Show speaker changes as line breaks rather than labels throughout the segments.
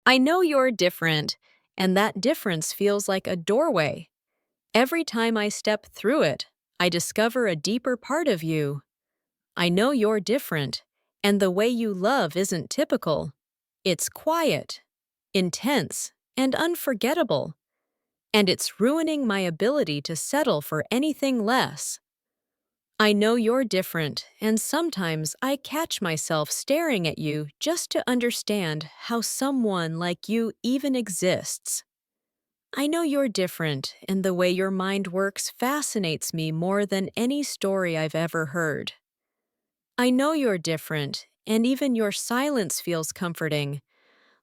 I know you're different, and that difference feels like a doorway. Every time I step through it, I discover a deeper part of you. I know you're different, and the way you love isn't typical. It's quiet, intense, and unforgettable, and it's ruining my ability to settle for anything less. I know you're different, and sometimes I catch myself staring at you just to understand how someone like you even exists. I know you're different, and the way your mind works fascinates me more than any story I've ever heard. I know you're different, and even your silence feels comforting,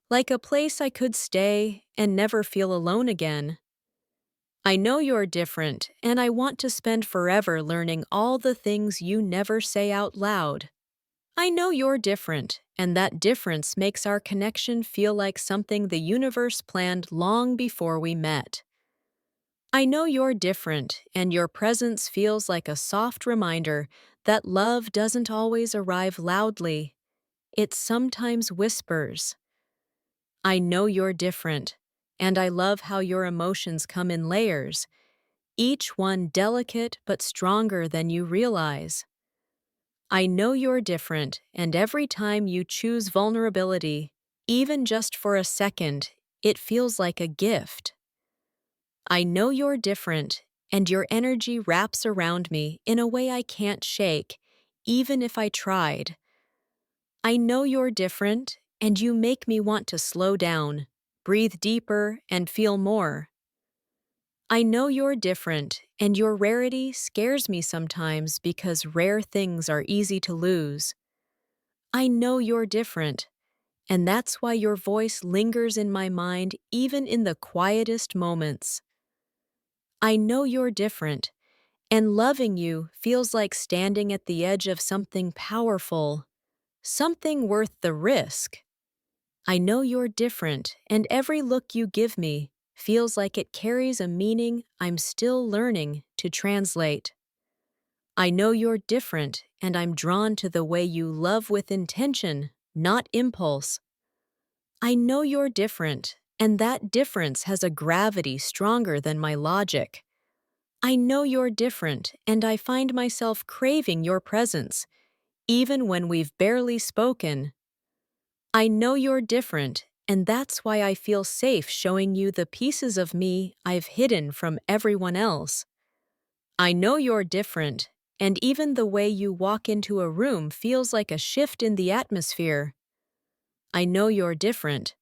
like a place I could stay and never feel alone again. I know you're different, and I want to spend forever learning all the things you never say out loud. I know you're different, and that difference makes our connection feel like something the universe planned long before we met. I know you're different, and your presence feels like a soft reminder that love doesn't always arrive loudly. It sometimes whispers. I know you're different, and I love how your emotions come in layers, each one delicate but stronger than you realize. I know you're different, and every time you choose vulnerability, even just for a second, it feels like a gift. I know you're different, and your energy wraps around me in a way I can't shake, even if I tried. I know you're different, and you make me want to slow down, breathe deeper, and feel more. I know you're different, and your rarity scares me sometimes because rare things are easy to lose. I know you're different, and that's why your voice lingers in my mind even in the quietest moments. I know you're different, and loving you feels like standing at the edge of something powerful, something worth the risk. I know you're different, and every look you give me feels like it carries a meaning I'm still learning to translate. I know you're different, and I'm drawn to the way you love with intention, not impulse. I know you're different, and that difference has a gravity stronger than my logic. I know you're different, and I find myself craving your presence, even when we've barely spoken. I know you're different, and that's why I feel safe showing you the pieces of me I've hidden from everyone else. I know you're different, and even the way you walk into a room feels like a shift in the atmosphere. I know you're different,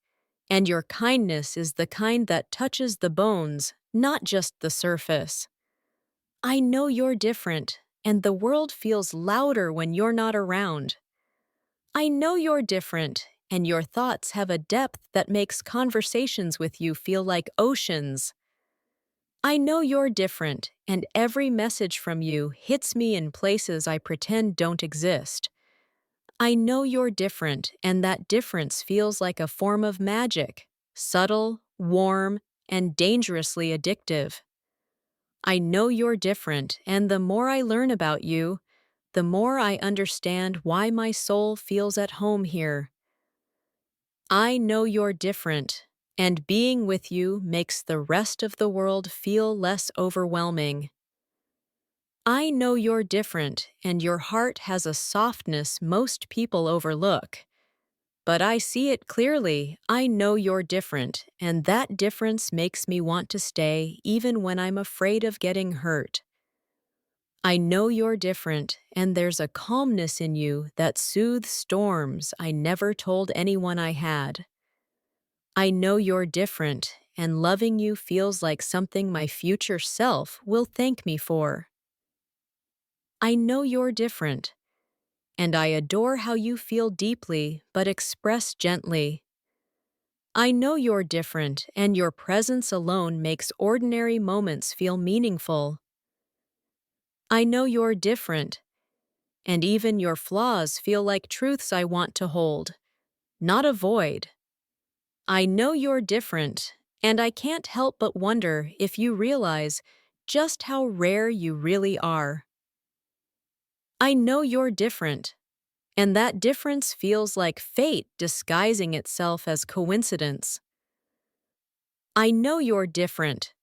and your kindness is the kind that touches the bones, not just the surface. I know you're different, and the world feels louder when you're not around. I know you're different, and your thoughts have a depth that makes conversations with you feel like oceans. I know you're different, and every message from you hits me in places I pretend don't exist. I know you're different, and that difference feels like a form of magic, subtle, warm, and dangerously addictive. I know you're different, and the more I learn about you, the more I understand why my soul feels at home here. I know you're different, and being with you makes the rest of the world feel less overwhelming. I know you're different, and your heart has a softness most people overlook. But I see it clearly. I know you're different, and that difference makes me want to stay even when I'm afraid of getting hurt. I know you're different, and there's a calmness in you that soothes storms I never told anyone I had. I know you're different, and loving you feels like something my future self will thank me for. I know you're different, and I adore how you feel deeply but express gently. I know you're different, and your presence alone makes ordinary moments feel meaningful. I know you're different, and even your flaws feel like truths I want to hold, not avoid. I know you're different, and I can't help but wonder if you realize just how rare you really are. I know you're different, and that difference feels like fate disguising itself as coincidence. I know you're different,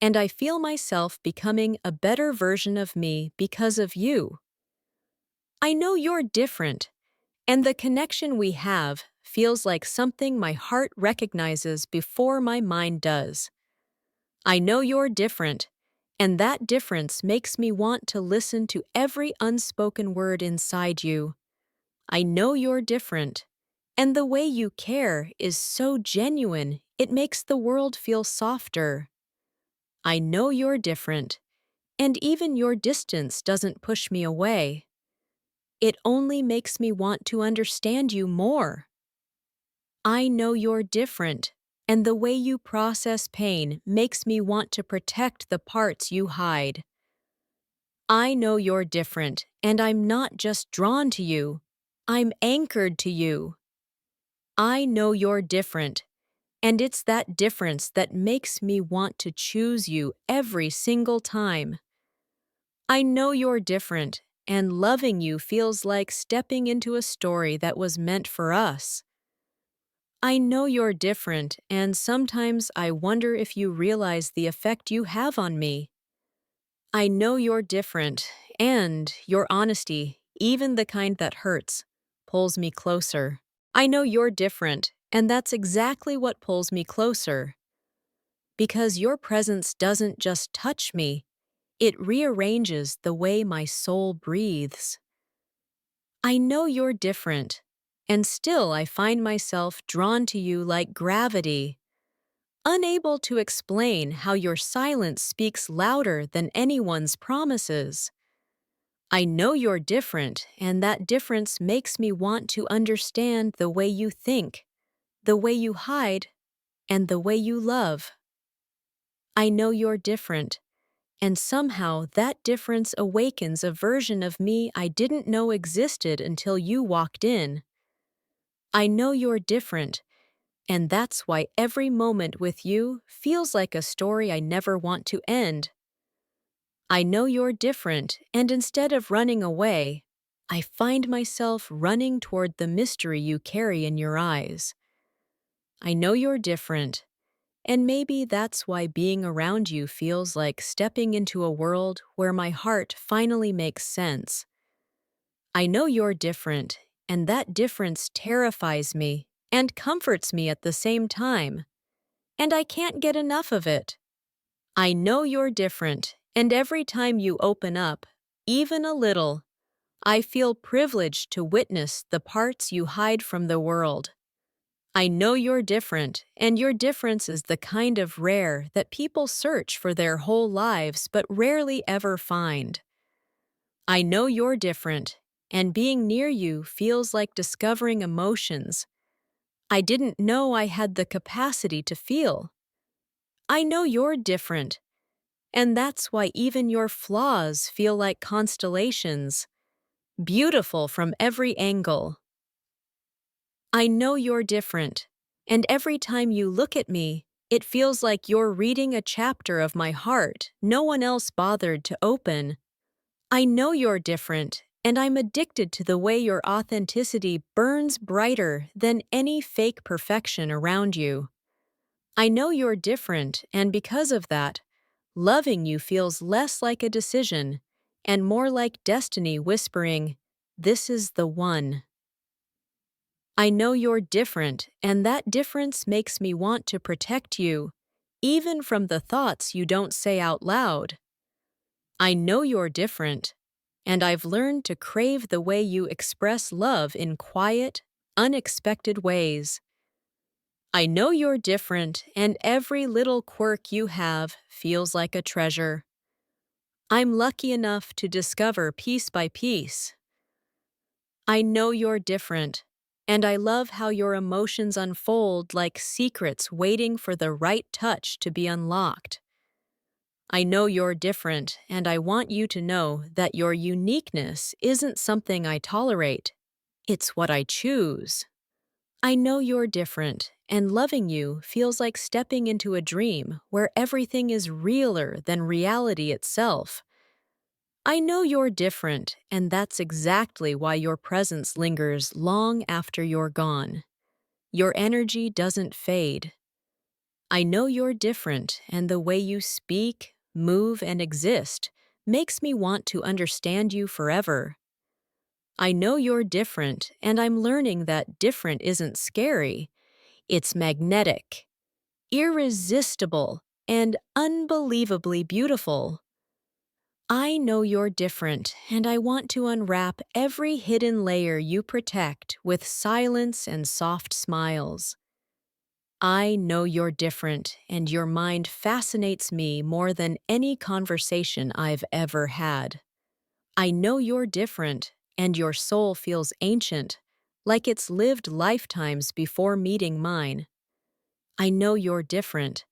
and I feel myself becoming a better version of me because of you. I know you're different, and the connection we have feels like something my heart recognizes before my mind does. I know you're different, and that difference makes me want to listen to every unspoken word inside you. I know you're different, and the way you care is so genuine, it makes the world feel softer. I know you're different, and even your distance doesn't push me away. It only makes me want to understand you more. I know you're different, and the way you process pain makes me want to protect the parts you hide. I know you're different, and I'm not just drawn to you, I'm anchored to you. I know you're different, and it's that difference that makes me want to choose you every single time. I know you're different, and loving you feels like stepping into a story that was meant for us. I know you're different, and sometimes I wonder if you realize the effect you have on me. I know you're different, and your honesty, even the kind that hurts, pulls me closer. I know you're different, and that's exactly what pulls me closer. Because your presence doesn't just touch me, it rearranges the way my soul breathes. I know you're different, and still I find myself drawn to you like gravity, unable to explain how your silence speaks louder than anyone's promises. I know you're different, and that difference makes me want to understand the way you think, the way you hide, and the way you love. I know you're different, and somehow that difference awakens a version of me I didn't know existed until you walked in. I know you're different, and that's why every moment with you feels like a story I never want to end. I know you're different, and instead of running away, I find myself running toward the mystery you carry in your eyes. I know you're different, and maybe that's why being around you feels like stepping into a world where my heart finally makes sense. I know you're different, and that difference terrifies me and comforts me at the same time, and I can't get enough of it. I know you're different, and every time you open up, even a little, I feel privileged to witness the parts you hide from the world. I know you're different, and your difference is the kind of rare that people search for their whole lives but rarely ever find. I know you're different, and being near you feels like discovering emotions I didn't know I had the capacity to feel. I know you're different, and that's why even your flaws feel like constellations, beautiful from every angle. I know you're different, and every time you look at me, it feels like you're reading a chapter of my heart no one else bothered to open. I know you're different, and I'm addicted to the way your authenticity burns brighter than any fake perfection around you. I know you're different, and because of that, loving you feels less like a decision and more like destiny whispering, "This is the one." I know you're different, and that difference makes me want to protect you, even from the thoughts you don't say out loud. I know you're different, and I've learned to crave the way you express love in quiet, unexpected ways. I know you're different, and every little quirk you have feels like a treasure. I'm lucky enough to discover piece by piece. I know you're different, and I love how your emotions unfold like secrets waiting for the right touch to be unlocked. I know you're different, and I want you to know that your uniqueness isn't something I tolerate. It's what I choose. I know you're different, and loving you feels like stepping into a dream where everything is realer than reality itself. I know you're different, and that's exactly why your presence lingers long after you're gone. Your energy doesn't fade. I know you're different, and the way you speak, move, and exist makes me want to understand you forever. I know you're different, and I'm learning that different isn't scary. It's magnetic, irresistible, and unbelievably beautiful. I know you're different, and I want to unwrap every hidden layer you protect with silence and soft smiles. I know you're different, and your mind fascinates me more than any conversation I've ever had. I know you're different, and your soul feels ancient, like it's lived lifetimes before meeting mine. I know you're different,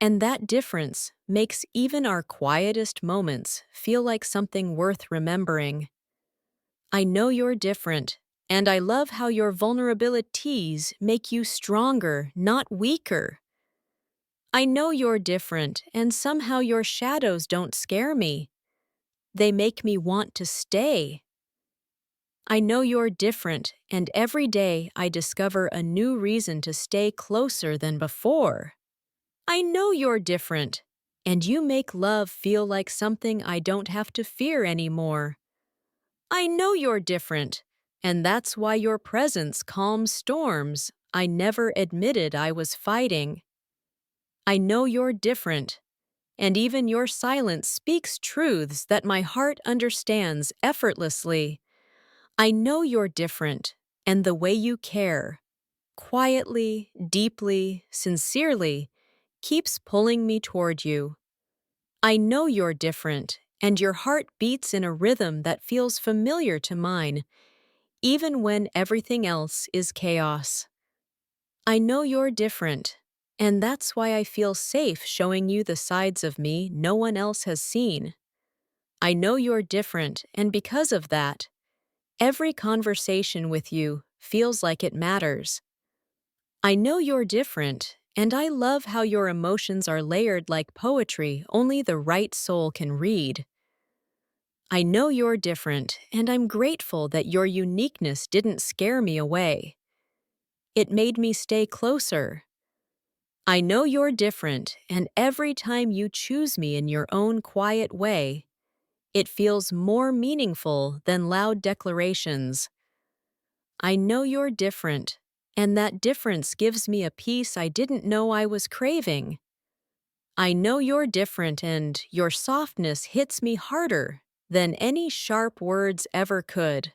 and that difference makes even our quietest moments feel like something worth remembering. I know you're different, and I love how your vulnerabilities make you stronger, not weaker. I know you're different, and somehow your shadows don't scare me. They make me want to stay. I know you're different, and every day I discover a new reason to stay closer than before. I know you're different, and you make love feel like something I don't have to fear anymore. I know you're different, and that's why your presence calms storms I never admitted I was fighting. I know you're different, and even your silence speaks truths that my heart understands effortlessly. I know you're different, and the way you care, quietly, deeply, sincerely, keeps pulling me toward you. I know you're different, and your heart beats in a rhythm that feels familiar to mine, even when everything else is chaos. I know you're different, and that's why I feel safe showing you the sides of me no one else has seen. I know you're different, and because of that, every conversation with you feels like it matters. I know you're different, and I love how your emotions are layered like poetry only the right soul can read. I know you're different, and I'm grateful that your uniqueness didn't scare me away. It made me stay closer. I know you're different, and every time you choose me in your own quiet way, it feels more meaningful than loud declarations. I know you're different, and that difference gives me a peace I didn't know I was craving. I know you're different, and your softness hits me harder than any sharp words ever could.